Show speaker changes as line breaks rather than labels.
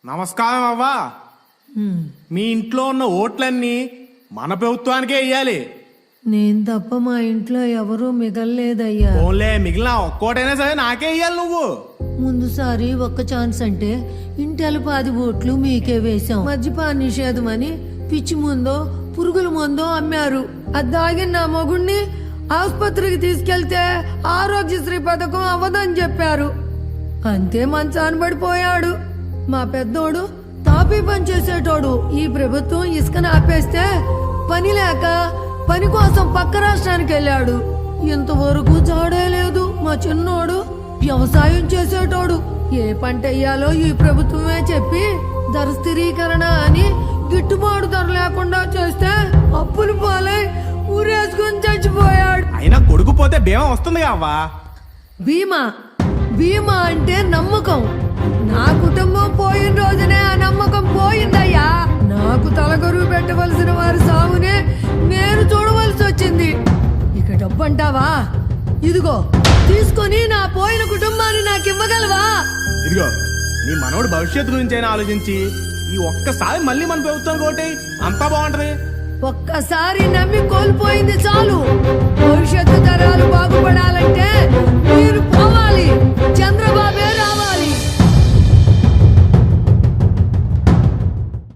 నమస్కారం అవ్వా. మీ ఇంట్లో ఉన్న ఓట్లన్నీ మన ప్రభుత్వానికే ఇయ్యాలి.
నేను తప్ప మా ఇంట్లో ఎవరూ మిగల్లేదయ్యా.
ఓన్లే మిగిలిన ఒక్కోటైనా సరే నాకే ఇయ్యాలి నువ్వు.
ముందుసారి ఒక్క ఛాన్స్ అంటే ఇంటెల 10 ఓట్లు మీకే వేశాం. మద్యపాన నిషేధం అని పిచ్చి ముందో పురుగుల ముందో అమ్మారు. అది దాగిన నా మొగుణ్ణి ఆసుపత్రికి తీసుకెళ్తే ఆరోగ్యశ్రీ పథకం అవ్వదని చెప్పారు. అంతే మంచాన పడిపోయాడు. మా పెద్దోడు తాపీ పని చేసేటోడు. ఈ ప్రభుత్వం ఇసుకను ఆపేస్తే పని లేక పని కోసం పక్క రాష్ట్రానికి వెళ్ళాడు. ఇంతవరకు జాడే లేదు. మా చిన్నోడు వ్యవసాయం చేసేటోడు. ఏ పంట వేయాలో ఈ ప్రభుత్వమే చెప్పి ధర స్థిరీకరణ అని గిట్టుబాటు ధర లేకుండా చేస్తే అప్పులు పాలై ఊరేసుకుని చచ్చిపోయాడు.
అయినా కొడుకు పోతే బీమా వస్తుంది అవ్వా.
బీమా బీమా అంటే నమ్మకం. నా కుటుంబం పోయిన రోజునే ఆ నమ్మకం పోయిందయ్యా. నాకు తలగొరువు పెట్టవలసిన వారి సాగునే నేను చూడవలసి వచ్చింది. ఇక డబ్బు అంటావా? ఇదిగో తీసుకొని నా పోయిన కుటుంబాన్ని నాకు ఇవ్వగలవా?
ఇదిగో నీ మనోడు భవిష్యత్తు గురించి అయినా ఆలోచించి ఈ ఒక్కసారి మళ్ళీ మన ప్రభుత్వానికి ఓటే అంతా బాగుంటది.
ఒక్కసారి నమ్మి కోల్పోయింది చాలు. భవిష్యత్తు తరాలు